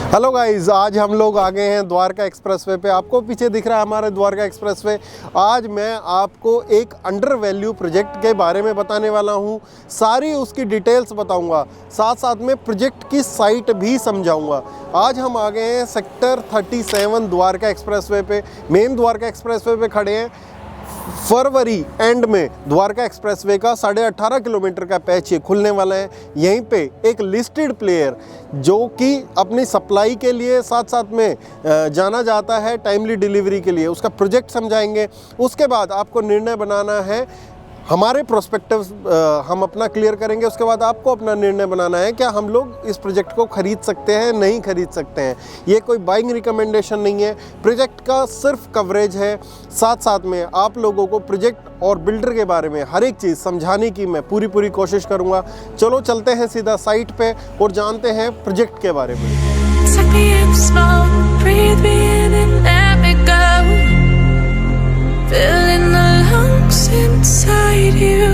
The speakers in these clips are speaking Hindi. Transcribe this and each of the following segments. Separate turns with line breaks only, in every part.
हेलो गाइस, आज हम लोग आ गए हैं द्वारका एक्सप्रेसवे पे। आपको पीछे दिख रहा है हमारे द्वारका एक्सप्रेसवे। आज मैं आपको एक अंडर वैल्यू प्रोजेक्ट के बारे में बताने वाला हूं, सारी उसकी डिटेल्स बताऊंगा, साथ साथ में प्रोजेक्ट की साइट भी समझाऊंगा। आज हम आ गए हैं सेक्टर 37 द्वारका एक्सप्रेसवे पे, मेन द्वारका एक्सप्रेसवे पे खड़े हैं। फरवरी एंड में द्वारका एक्सप्रेसवे का 18.5 किलोमीटर का पैच ये खुलने वाला है। यहीं पे एक लिस्टेड प्लेयर जो कि अपनी सप्लाई के लिए साथ साथ में जाना जाता है टाइमली डिलीवरी के लिए, उसका प्रोजेक्ट समझाएंगे। उसके बाद आपको निर्णय बनाना है, हमारे प्रोस्पेक्टिव्स हम अपना क्लियर करेंगे। उसके बाद आपको अपना निर्णय बनाना है, क्या हम लोग इस प्रोजेक्ट को खरीद सकते हैं, नहीं खरीद सकते हैं। ये कोई बाइंग रिकमेंडेशन नहीं है, प्रोजेक्ट का सिर्फ कवरेज है। साथ साथ में आप लोगों को प्रोजेक्ट और बिल्डर के बारे में हर एक चीज़ समझाने की मैं पूरी कोशिश करूँगा। चलो चलते हैं सीधा साइट पे और जानते हैं प्रोजेक्ट के बारे में।
Inside you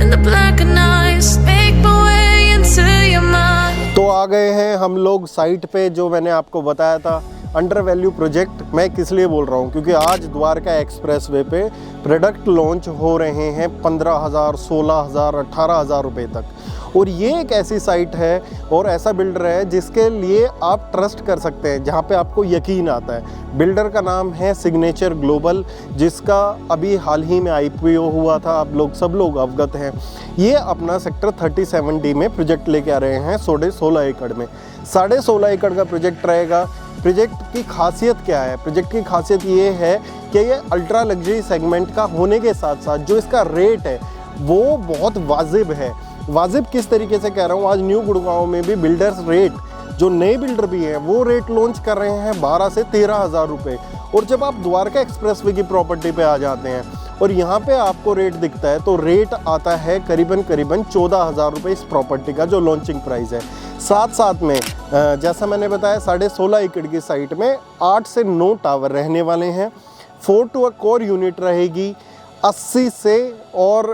and the blackened eyes make my way into your mind.
तो आ गए हैं हम लोग साइट पे, जो मैंने आपको बताया था अंडर वैल्यू प्रोजेक्ट। मैं किस लिए बोल रहा हूँ, क्योंकि आज द्वारका एक्सप्रेसवे पे प्रोडक्ट लॉन्च हो रहे हैं 15,000, 16,000, 18,000 रुपये तक। और ये एक ऐसी साइट है और ऐसा बिल्डर है जिसके लिए आप ट्रस्ट कर सकते हैं, जहाँ पे आपको यकीन आता है। बिल्डर का नाम है सिग्नेचर ग्लोबल, जिसका अभी हाल ही में IPO हुआ था, आप लोग सब लोग अवगत हैं। ये अपना सेक्टर 37D में प्रोजेक्ट लेके आ रहे हैं 16.5 एकड़ में। 16.5 एकड़ का प्रोजेक्ट रहेगा। प्रोजेक्ट की खासियत क्या है? प्रोजेक्ट की खासियत ये है कि ये अल्ट्रा लग्जरी सेगमेंट का होने के साथ साथ जो इसका रेट है वो बहुत वाजिब है। वाजिब किस तरीके से कह रहा हूँ, आज न्यू गुड़गांव में भी बिल्डर्स रेट, जो नए बिल्डर भी हैं, वो रेट लॉन्च कर रहे हैं 12 से 13,000 रुपये। और जब आप द्वारका एक्सप्रेसवे की प्रॉपर्टी पे आ जाते हैं और यहाँ पे आपको रेट दिखता है, तो रेट आता है करीबन 14,000 रुपये इस प्रॉपर्टी का, जो लॉन्चिंग प्राइस है। साथ साथ में जैसा मैंने बताया 16.5 एकड़ की साइट में 8 से 9 टावर रहने वाले हैं। 4 टू कोर यूनिट रहेगी। 80 से और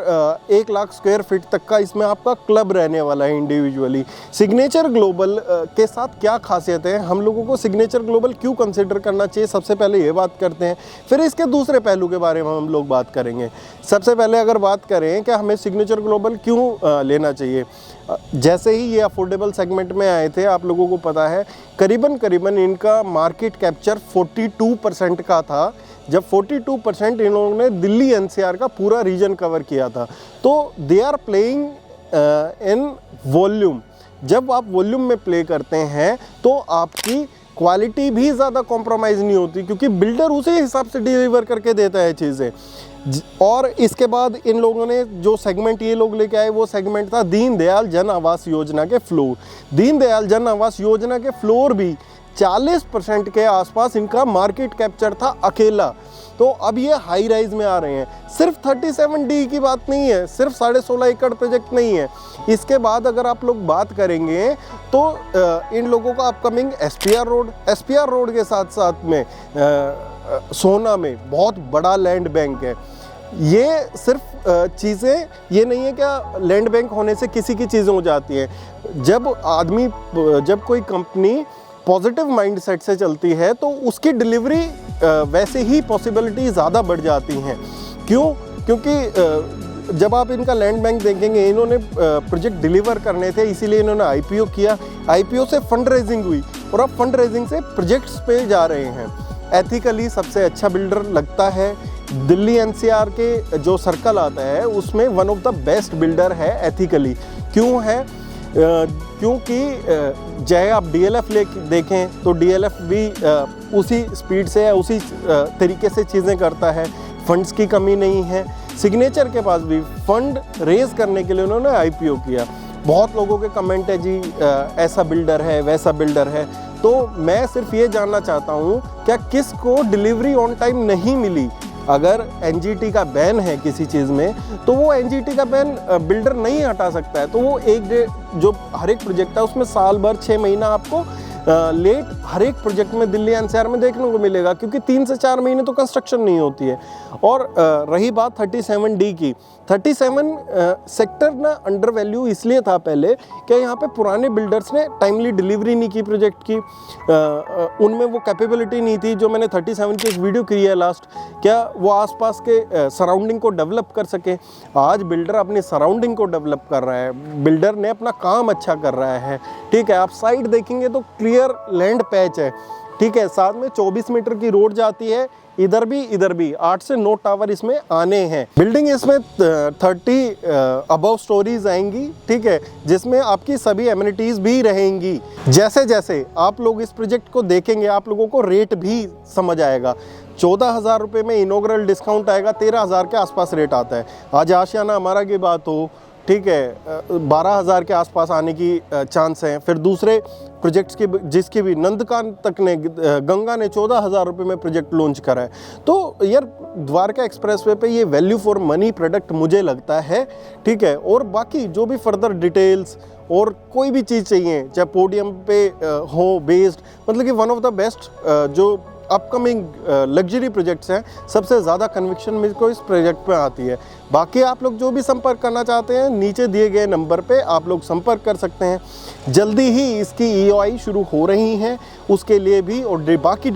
1 लाख स्क्वायर फीट तक का इसमें आपका क्लब रहने वाला है इंडिविजुअली। सिग्नेचर ग्लोबल के साथ क्या खासियत है, हम लोगों को सिग्नेचर ग्लोबल क्यों कंसिडर करना चाहिए, सबसे पहले ये बात करते हैं, फिर इसके दूसरे पहलू के बारे में हम लोग बात करेंगे। सबसे पहले अगर बात करें कि हमें सिग्नेचर ग्लोबल क्यों लेना चाहिए, जैसे ही ये अफोर्डेबल सेगमेंट में आए थे, आप लोगों को पता है करीबन इनका मार्केट कैप्चर 42% का था। जब 42% इन लोगों ने दिल्ली NCR का पूरा रीजन कवर किया था। तो they are playing in volume. जब आप वॉल्यूम में प्ले करते हैं तो आपकी क्वालिटी भी ज़्यादा कॉम्प्रोमाइज़ नहीं होती, क्योंकि बिल्डर उसी हिसाब से डिलीवर करके देता है चीज़ें। और इसके बाद इन लोगों ने जो सेगमेंट ये लोग लेके आए, वो सेगमेंट था दीनदयाल जन आवास योजना के फ्लोर। दीनदयाल जन आवास योजना के फ्लोर भी 40% के आसपास इनका मार्केट कैप्चर था अकेला। तो अब ये हाई राइज में आ रहे हैं। सिर्फ 37D की बात नहीं है, सिर्फ 16.5 एकड़ प्रोजेक्ट नहीं है। इसके बाद अगर आप लोग बात करेंगे तो इन लोगों का अपकमिंग SPR रोड के साथ साथ में सोना में बहुत बड़ा लैंड बैंक है। ये सिर्फ चीज़ें ये नहीं है क्या लैंड बैंक होने से किसी की चीज़ें हो जाती हैं। जब कोई कंपनी पॉजिटिव माइंडसेट से चलती है तो उसकी डिलीवरी वैसे ही पॉसिबिलिटी ज़्यादा बढ़ जाती हैं। क्यों? क्योंकि जब आप इनका लैंड बैंक देखेंगे, इन्होंने प्रोजेक्ट डिलीवर करने थे, इसीलिए इन्होंने IPO किया। IPO से फंड रेजिंग हुई और अब फंड रेजिंग से प्रोजेक्ट्स पे जा रहे हैं। एथिकली सबसे अच्छा बिल्डर लगता है। दिल्ली NCR के जो सर्कल आता है उसमें one of the best builder है एथिकली। क्यों है? क्योंकि चाहे आप DLF देखें तो DLF भी उसी स्पीड से है, उसी तरीके से चीज़ें करता है। फंड्स की कमी नहीं है। सिग्नेचर के पास भी फंड रेज करने के लिए उन्होंने IPO किया। बहुत लोगों के कमेंट है जी ऐसा बिल्डर है, वैसा बिल्डर है। तो मैं सिर्फ ये जानना चाहता हूँ, क्या किसको डिलीवरी ऑन टाइम नहीं मिली? अगर NGT का बैन है किसी चीज़ में, तो वो NGT का बैन बिल्डर नहीं हटा सकता है। तो वो जो हर एक प्रोजेक्ट है उसमें साल भर 6 महीना आपको लेट हर एक प्रोजेक्ट में दिल्ली एनसीआर में देखने को मिलेगा, क्योंकि 3 से 4 महीने तो कंस्ट्रक्शन नहीं होती है। और रही बात 37D की, 37 सेक्टर ना अंडर वैल्यू इसलिए था पहले कि यहाँ पे पुराने बिल्डर्स ने टाइमली डिलीवरी नहीं की प्रोजेक्ट की, उनमें वो कैपेबिलिटी नहीं थी। जो मैंने 37 की एक वीडियो की है लास्ट, क्या वो आसपास के सराउंडिंग को डेवलप कर सके। आज बिल्डर अपनी सराउंडिंग को डेवलप कर रहा है, बिल्डर ने अपना काम अच्छा कर रहा है, ठीक है। आप साइड देखेंगे तो क्लियर लैंड पैच है, ठीक है। साथ में 24 मीटर की रोड जाती है, इधर भी 8 से 9 टावर इसमें आने हैं। बिल्डिंग इसमें 30 अबव स्टोरीज आएंगी, ठीक है, जिसमें आपकी सभी एमिनिटीज भी रहेंगी। जैसे जैसे आप लोग इस प्रोजेक्ट को देखेंगे, आप लोगों को रेट भी समझ आएगा। 14,000 रुपये में इनॉग्रल डिस्काउंट आएगा, 13,000 के आसपास रेट आता है। आज आशियाना हमारा की बात हो, ठीक है, 12,000 के आसपास आने की चांस है। फिर दूसरे प्रोजेक्ट्स की, जिसकी भी नंदकान तक ने, गंगा ने 14,000 रुपये में प्रोजेक्ट लॉन्च करा है। तो यार द्वारका एक्सप्रेसवे पे ये वैल्यू फॉर मनी प्रोडक्ट मुझे लगता है, ठीक है। और बाकी जो भी फर्दर डिटेल्स और कोई भी चीज़ चाहिए, चाहे पोडियम पे हो बेस्ड, मतलब कि वन ऑफ द बेस्ट जो अपकमिंग लग्जरी प्रोजेक्ट्स हैं, सबसे ज़्यादा कन्विक्शन मुझको इस प्रोजेक्ट पे आती है। बाकी आप लोग जो भी संपर्क करना चाहते हैं, नीचे दिए गए नंबर पे आप लोग संपर्क कर सकते हैं। जल्दी ही इसकी EOI शुरू हो रही हैं, उसके लिए भी और बाकी